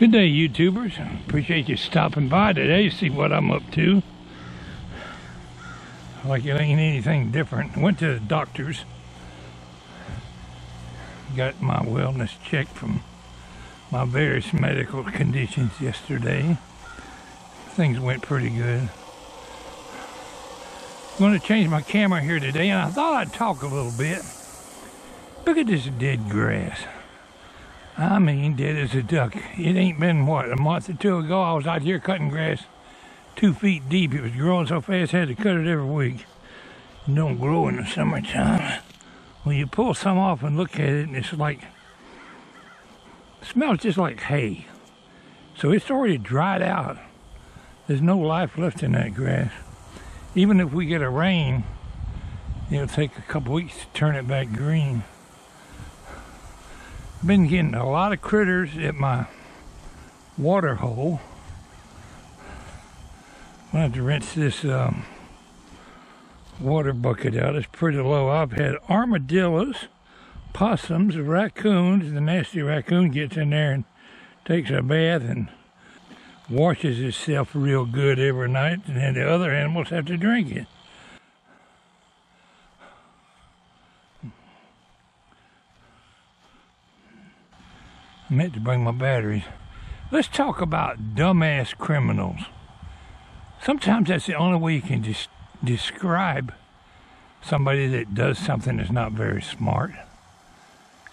Good day, YouTubers. Appreciate you stopping by today to see what I'm up to. Like it ain't anything different. Went to the doctor's. Got my wellness check from my various medical conditions yesterday. Things went pretty good. I'm going to change my camera here today, and I thought I'd talk a little bit. Look at this dead grass. I mean, dead as a duck. It ain't been, what, a month or two ago, I was out here cutting grass 2 feet deep. It was growing so fast I had to cut it every week. It don't grow in the summertime. Well, you pull some off and look at it, and it's like, it smells just like hay. So it's already dried out. There's no life left in that grass. Even if we get a rain, it'll take a couple weeks to turn it back green. I've been getting a lot of critters at my water hole. I'm gonna have to rinse this water bucket out. It's pretty low. I've had armadillos, possums, raccoons. The nasty raccoon gets in there and takes a bath and washes itself real good every night, and then the other animals have to drink it. I meant to bring my batteries. Let's talk about dumbass criminals. Sometimes that's the only way you can just describe somebody that does something that's not very smart.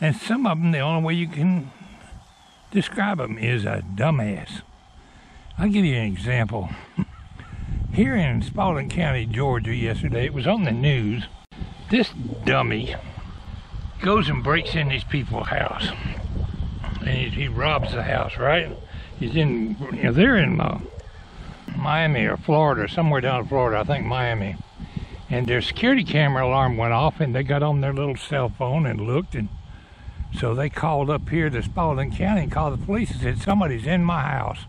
And some of them, the only way you can describe them is a dumbass. I'll give you an example. Here in Spalding County, Georgia yesterday, it was on the news. This dummy goes and breaks in these people's house. And he robs the house, right? He's in, they're in Miami or Florida, or somewhere down in Florida, I think Miami. And their security camera alarm went off, and they got on their little cell phone and looked, and so they called up here to Spalding County and called the police and said, somebody's in my house.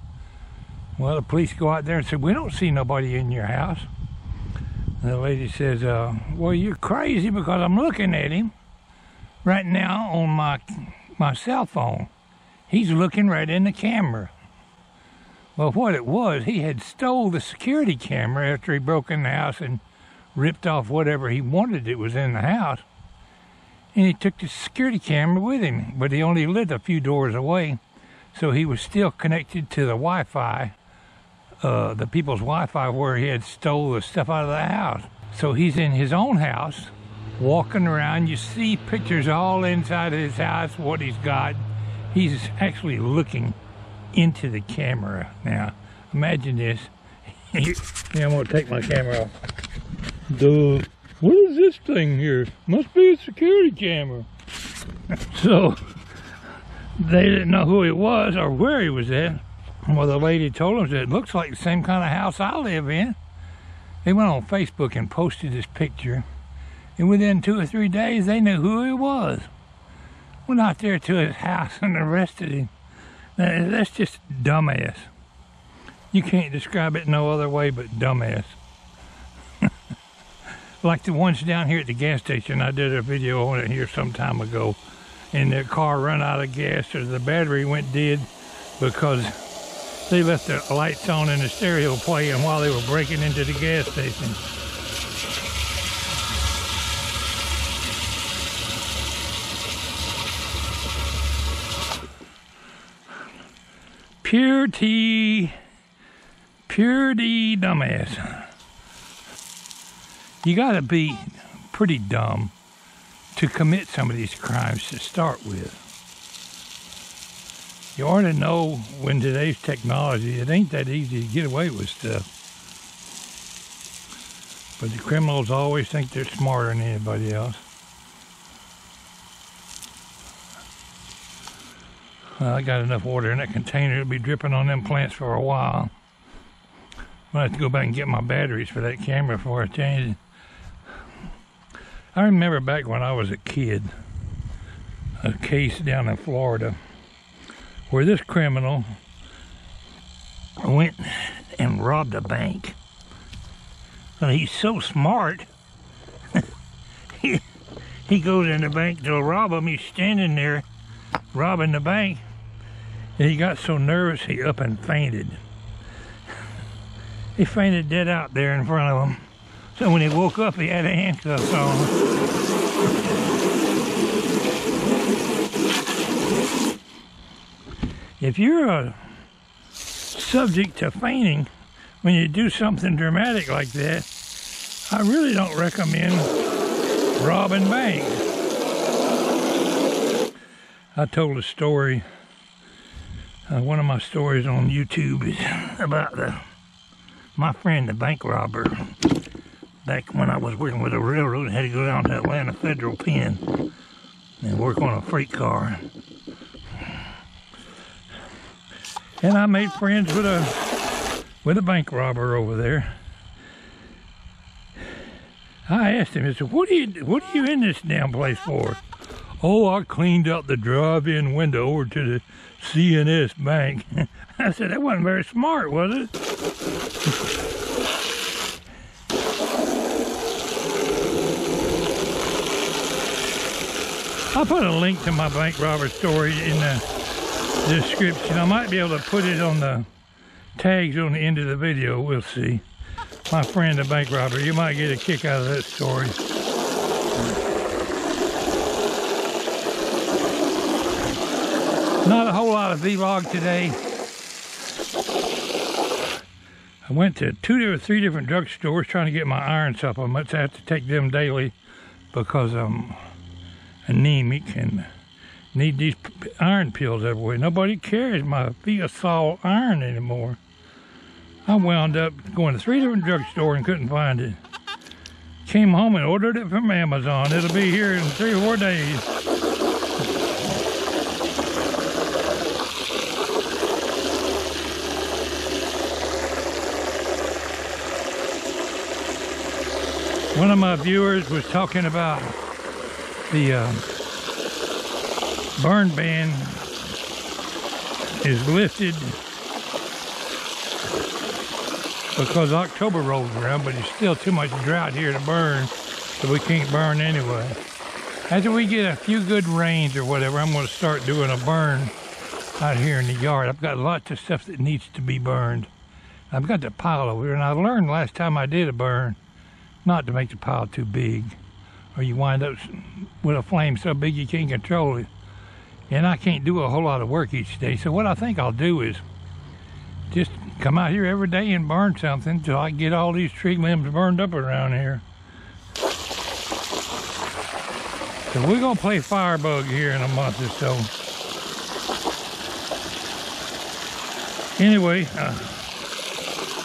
Well, the police go out there and said, we don't see nobody in your house. And the lady says, well, you're crazy, because I'm looking at him right now on my cell phone. He's looking right in the camera. Well, what it was, he had stole the security camera after he broke in the house and ripped off whatever he wanted that was in the house. And he took the security camera with him, but he only lived a few doors away, so he was still connected to the Wi-Fi, the people's Wi-Fi, where he had stole the stuff out of the house. So he's in his own house, walking around. You see pictures all inside of his house, what he's got. He's actually looking into the camera. Now, imagine this. Yeah, I'm gonna take my camera off. Duh. What is this thing here? Must be a security camera. So, they didn't know who he was or where he was at. Well, the lady told them that it looks like the same kind of house I live in. They went on Facebook and posted this picture. And within 2 or 3 days, they knew who he was. Went out there to his house and arrested him. Now, that's just dumbass. You can't describe it no other way but dumbass. Like the ones down here at the gas station. I did a video on it here some time ago. And their car run out of gas, or the battery went dead because they left the lights on and the stereo playing while they were breaking into the gas station. Pure D dumbass. You gotta be pretty dumb to commit some of these crimes to start with. You ought to know, when today's technology, it ain't that easy to get away with stuff. But the criminals always think they're smarter than anybody else. Well, I got enough water in that container. It'll be dripping on them plants for a while. I'm gonna have to go back and get my batteries for that camera before I change it. I remember back when I was a kid, a case down in Florida where this criminal went and robbed a bank. Well, he's so smart. He goes in the bank to rob him. He's standing there robbing the bank. And he got so nervous he up and fainted. He fainted dead out there in front of him. So when he woke up, he had handcuffs on. If you're subject to fainting when you do something dramatic like that, I really don't recommend robbing banks. I told a story, one of my stories on YouTube is about my friend, the bank robber. Back when I was working with a railroad, I had to go down to Atlanta Federal Pen and work on a freight car. And I made friends with a bank robber over there. I asked him, I said, what are you in this damn place for? Oh, I cleaned out the drive-in window over to the CNS bank. I said, that wasn't very smart, was it? I'll put a link to my bank robber story in the description. I might be able to put it on the tags on the end of the video. We'll see. My friend, the bank robber, you might get a kick out of that story. Not a whole lot of vlog today. I went to 2 or 3 different drugstores trying to get my iron supplements. I have to take them daily because I'm anemic and need these iron pills everywhere. Nobody carries my Viasol iron anymore. I wound up going to 3 different drugstores and couldn't find it. Came home and ordered it from Amazon. It'll be here in 3 or 4 days. One of my viewers was talking about the burn ban is lifted because October rolls around, but it's still too much drought here to burn, so we can't burn anyway. After we get a few good rains or whatever, I'm going to start doing a burn out here in the yard. I've got lots of stuff that needs to be burned. I've got the pile over here, and I learned last time I did a burn not to make the pile too big, or you wind up with a flame so big you can't control it. And I can't do a whole lot of work each day, so what I think I'll do is just come out here every day and burn something till I get all these tree limbs burned up around here. So we're gonna play Firebug here in a month or so. Anyway,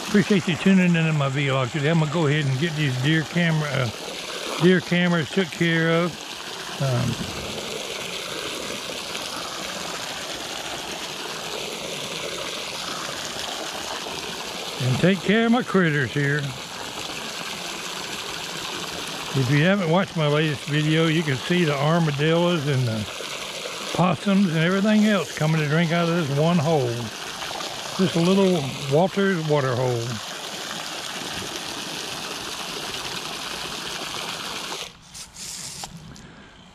appreciate you tuning into my vlog today. I'm gonna go ahead and get these deer cameras took care of. And take care of my critters here. If you haven't watched my latest video, you can see the armadillos and the possums and everything else coming to drink out of this one hole. This little Walter's water hole.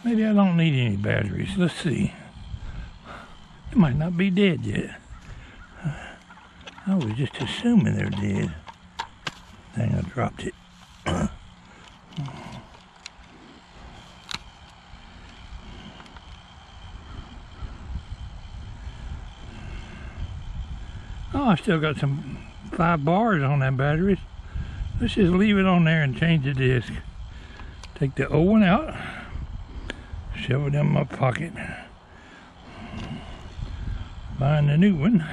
Maybe I don't need any batteries. Let's see. It might not be dead yet. I was just assuming they're dead. Dang, I dropped it. Oh, I still got some 5 bars on that batteries. Let's just leave it on there and change the disc. Take the old one out, shove it in my pocket, find the new one.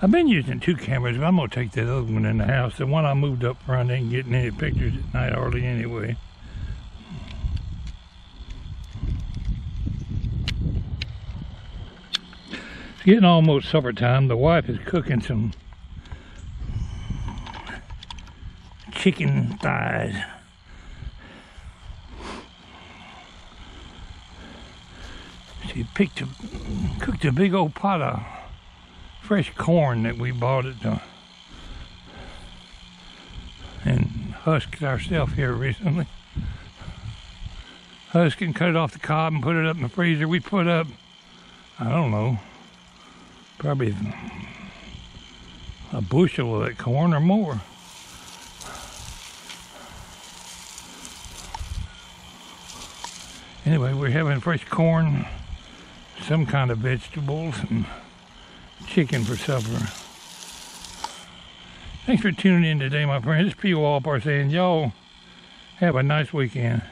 I've been using 2 cameras, but I'm gonna take that other one in the house. The one I moved up front ain't getting any pictures at night hardly anyway. It's getting almost supper time. The wife is cooking some chicken thighs. She cooked a big old pot of fresh corn that we bought and husked ourselves here recently. Husked and cut it off the cob and put it up in the freezer. We put up, I don't know, Probably a bushel of that corn or more. Anyway, we're having fresh corn, some kind of vegetables, and chicken for supper. Thanks for tuning in today, my friends. It's Pwalpar saying, y'all have a nice weekend.